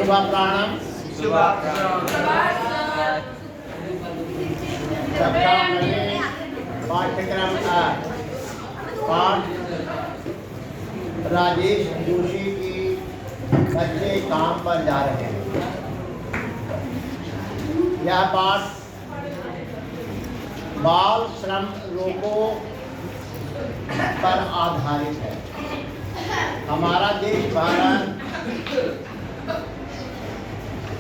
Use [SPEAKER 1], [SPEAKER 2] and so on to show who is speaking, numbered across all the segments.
[SPEAKER 1] शुभप्राणम कक्षा में पाठ्यक्रम पाठ राजेश जोशी की बच्चे काम पर जा रहे हैं। यह पाठ बाल श्रम रोको पर आधारित है। हमारा देश भारत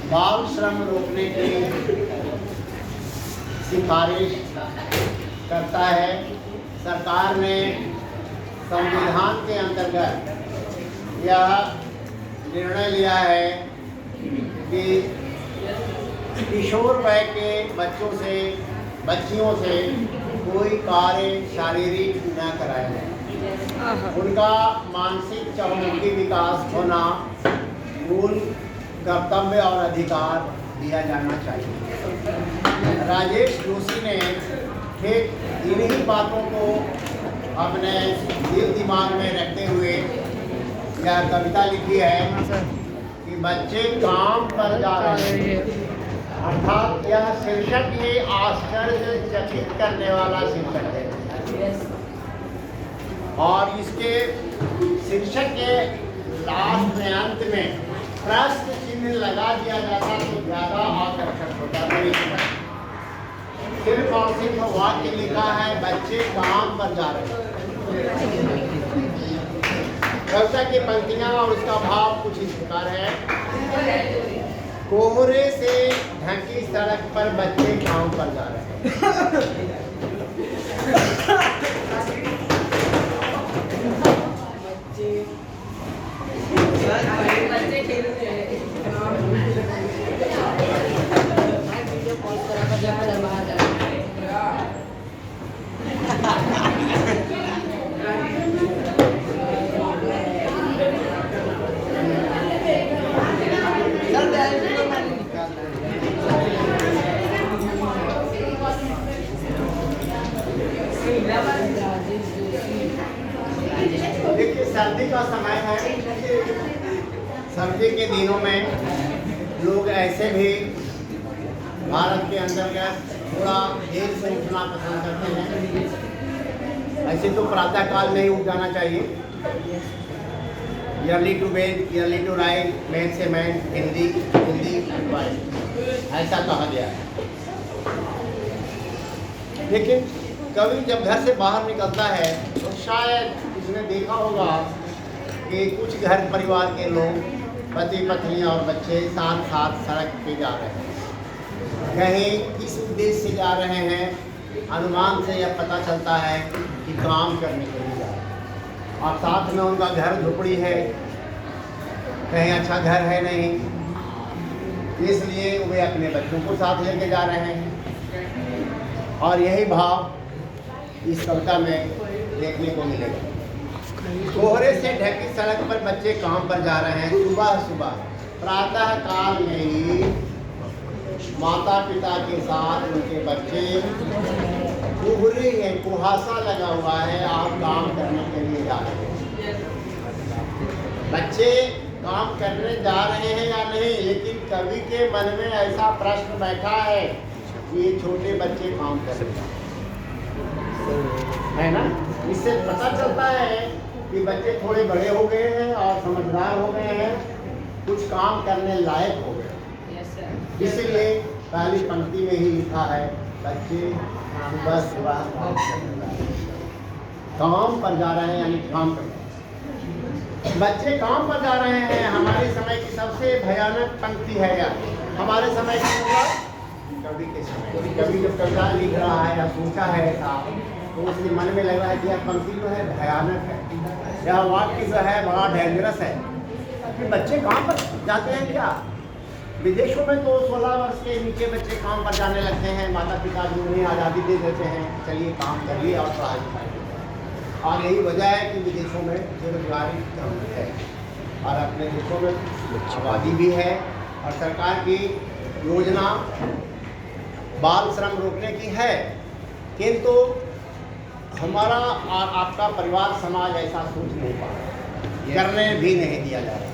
[SPEAKER 1] बाल श्रम रोकने की सिफारिश करता है। सरकार ने संविधान के अंतर्गत यह निर्णय लिया है कि किशोर वय के बच्चियों से कोई कार्य शारीरिक न कराया जाए। उनका मानसिक चहुमुखी विकास होना मूल कर्तव्य और अधिकार दिया जाना चाहिए। राजेश जोशी ने ठीक इन्हीं बातों को अपने दिल दिमाग में रखते हुए यह कविता लिखी है कि बच्चे काम पर जा रहे हैं। अर्थात यह शीर्षक ये आश्चर्यचकित करने वाला शीर्षक है और इसके शीर्षक के लास्ट में अंत में प्रश्न चिन्ह लगा दिया जाता तो ज़्यादा आकर्षक होता। सिर्फ और सिर्फ वाक्य लिखा है बच्चे काम पर जा रहे हैं। कविता की पंक्तियां और उसका भाव कुछ इस प्रकार है। कोहरे से ढकी सड़क पर बच्चे काम पर जा रहे हैं। देखिए सर्दी का समय है। सर्दी के दिनों में लोग ऐसे भी भारत के अंतर्गत थोड़ा देर से उठना पसंद करते हैं। ऐसे तो प्रातः काल में ही उठ जाना चाहिए। Early to bed early to rise man से मैन हिंदी ऐसा कहा गया है। लेकिन कभी जब घर से बाहर निकलता है तो शायद उसने देखा होगा कि कुछ घर परिवार के लोग पति पत्नी और बच्चे साथ साथ सड़क पे जा रहे हैं। कहीं किस उद्देश्य से जा रहे हैं अनुमान से यह पता चलता है कि काम करने के लिए जा रहे हैं और साथ में उनका घर झोपड़ी है, कहीं अच्छा घर है नहीं, इसलिए वे अपने बच्चों को साथ लेके जा रहे हैं। और यही भाव इस कविता में देखने को मिलेगा। कोहरे से ढकी सड़क पर बच्चे काम पर जा रहे हैं। सुबह सुबह प्रातः काल में ही माता पिता के साथ उनके बच्चे कोहरे हैं, कुहासा लगा हुआ है, आप काम करने के लिए जा रहे हैं। बच्चे काम करने जा रहे हैं या नहीं, लेकिन कवि के मन में ऐसा प्रश्न बैठा है कि ये छोटे बच्चे काम कर रहे हैं, है ना। इससे पता चलता है कि बच्चे थोड़े बड़े हो गए हैं और समझदार हो गए हैं, कुछ काम करने लायक हो गए। इसलिए पहली पंक्ति में ही लिखा है बच्चे सुबह सुबह काम पर जा रहे हैं, यानी काम कर रहे हैं। बच्चे काम पर जा रहे हैं हमारे समय की सबसे भयानक पंक्ति है। या हमारे समय की कवि के समय, कवि जब कविता लिख रहा है या सोचा है ऐसा तो उसके मन में लग रहा है कि यह पंक्ति जो है भयानक है, यह वाक्य जो है बड़ा डेंजरस है कि बच्चे काम पर जाते हैं। क्या विदेशों में तो 16 वर्ष के नीचे बच्चे काम पर जाने लगते हैं। माता पिता भी उन्हें आज़ादी दे देते हैं, चलिए काम करिए और पढ़ाई लिखाई। और यही वजह है कि विदेशों में बेरोजगारी कम है और अपने देशों में आबादी भी है। और सरकार की योजना बाल श्रम रोकने की है, किंतु हमारा और आपका परिवार समाज ऐसा सोच नहीं पा रहा, करने भी नहीं दिया जा रहा।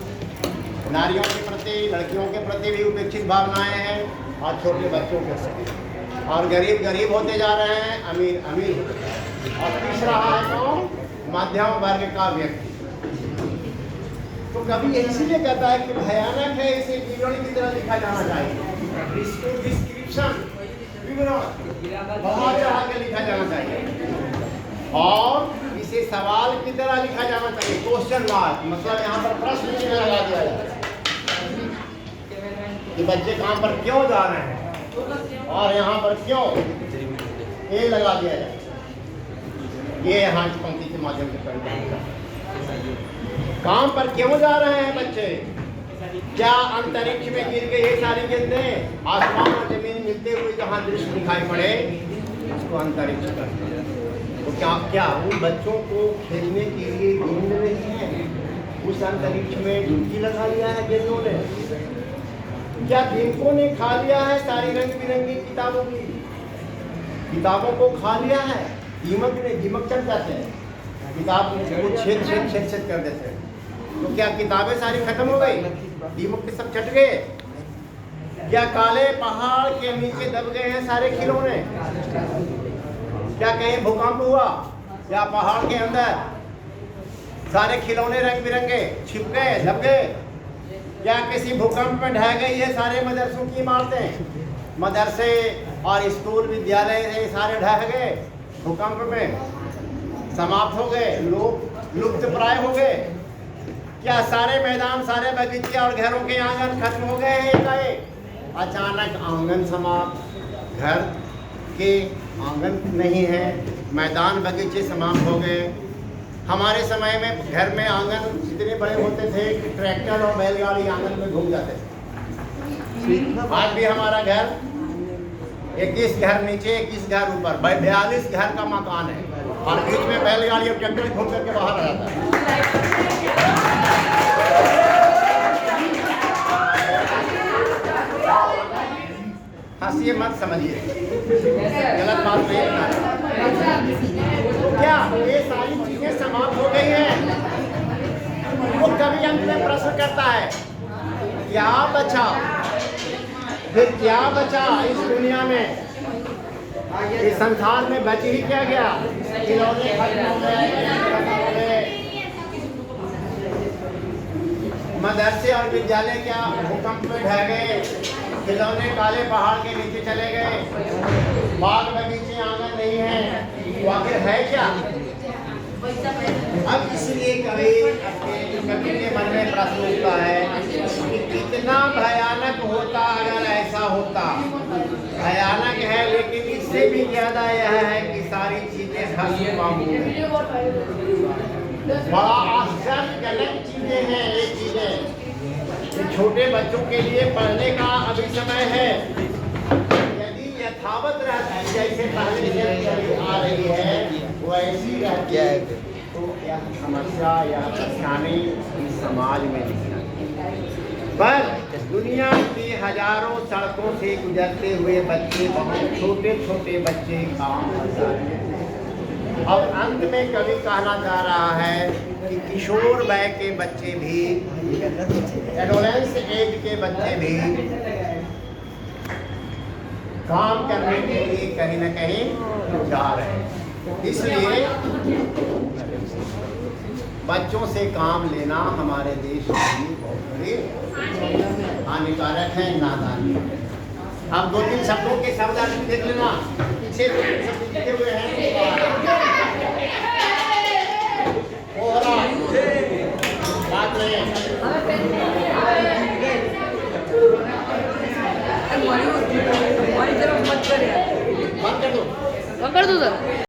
[SPEAKER 1] नारियों के प्रति, लड़कियों के प्रति भी उपेक्षित भावनाएं हैं, और छोटे बच्चों के प्रति। और गरीब गरीब होते जा रहे हैं, अमीर अमीर होते जा रहे हैं। और तीसरा है कौन? मध्यम वर्ग का व्यक्ति। तो कभी इसलिए कहता है कि भयानक है, इसे विवरण की तरह लिखा जाना चाहिए। इसको डिस्क्रिप्शन, विवरण बहुत चढ़ा के लिखा जाना चाहिए, और इसे सवाल की तरह लिखा जाना चाहिए। क्वेश्चन मार्क, मतलब यहाँ पर प्रश्न चिन्ह लगा दिया जाए कि बच्चे काम पर क्यों जा रहे हैं, और यहाँ पर क्यों ये लगा दिया जाए। ये यहाँ इस पंक्ति के माध्यम से पढ़ना, काम पर क्यों जा रहे हैं बच्चे? क्या अंतरिक्ष में गिर के ये सारी गेंदें, आसमान और जमीन मिलते हुए जहाँ दृश्य दिखाई पड़े, उसको अंतरिक्ष कहते हैं। तो क्या उन बच्चों को खेलने के लिए गेंद नहीं है? उस अंतरिक्ष में डुबकी लगा लिया है गेंदों ने? क्या दीपकों ने खा लिया है सारी रंग बिरंगी किताबों की? किताबों को खा लिया है दीमक ने? दीमक चढ़ जाते हैं, किताब को छेद छेद छेद छेद कर देते हैं। तो क्या किताबें सारी खत्म हो गई? दीमक के सब चट गए? क्या काले पहाड़ के नीचे दब गए हैं सारे खिलौने? क्या कहीं भूकंप हुआ? क्या पहाड़ के अंदर सारे खिलौने रंग बिरंगे छिप गए, दब गए? क्या किसी भूकंप में ढह गई है सारे मदरसों की इमारतें? मदरसे और स्कूल विद्यालय सारे ढह गए भूकंप में, समाप्त हो गए, लोग लुप्त प्राय हो गए? क्या सारे मैदान, सारे बगीचे और घरों के आंगन खत्म हो गए हैं एकाएक? अचानक आंगन समाप्त, घर के आंगन नहीं है, मैदान बगीचे समाप्त हो गए। हमारे समय में घर में आंगन इतने बड़े होते थे कि ट्रैक्टर और बैलगाड़ी आंगन में घूम जाते थे। आज भी हमारा घर 21 घर नीचे, 21 घर ऊपर, 42 घर का मकान है, और बीच में बैलगाड़ी और ट्रैक्टर घूम करके बाहर आ जाता है। हंसिए मत, समझिए, गलत बात नहीं है। क्या ये सारी चीजें समाप्त हो गई हैं? वो कभी अंत में प्रश्न करता है, क्या बचा? फिर क्या बचा इस दुनिया में? इस संसार में बच ही क्या गया? खिलौने खत्म हो गए, मदरसे और विद्यालय क्या भूकंप में ढह गए? खिलौने काले पहाड़ के नीचे चले गए, बाग बगीचे आंगन नहीं है, वो आखिर है क्या? अब इसलिए कभी के मन में प्रश्न उठता है कि कितना भयानक होता अगर ऐसा होता। भयानक है, लेकिन इससे भी ज्यादा यह है कि सारी चीजें बड़ा आश्चर्यजनक चीजें हैं ये चीजें। छोटे बच्चों के लिए पढ़ने का अभी समय है। यदि यथावत रहती जैसे पहले से आ रही है वैसी रहती है तो यह समस्या या परेशानी इस समाज में दिखना। पर दुनिया की हजारों सड़कों से गुजरते हुए बच्चे, बहुत छोटे छोटे बच्चे काम कर रहे हैं। और अंत में कवि कहना चाह रहा है कि किशोर वय के बच्चे भी, एडोलेंस एज के बच्चे भी काम करने के लिए कहीं न कहीं जा रहे हैं। इसलिए बच्चों से काम लेना हमारे देश में बहुत बड़ी हानिकारक है, नादानी है। अब 2-3 शब्दों के शब्द अर्थ देख लेना, पीछे 2-3 शब्द लिखे हुए हैं।
[SPEAKER 2] कर दो सर।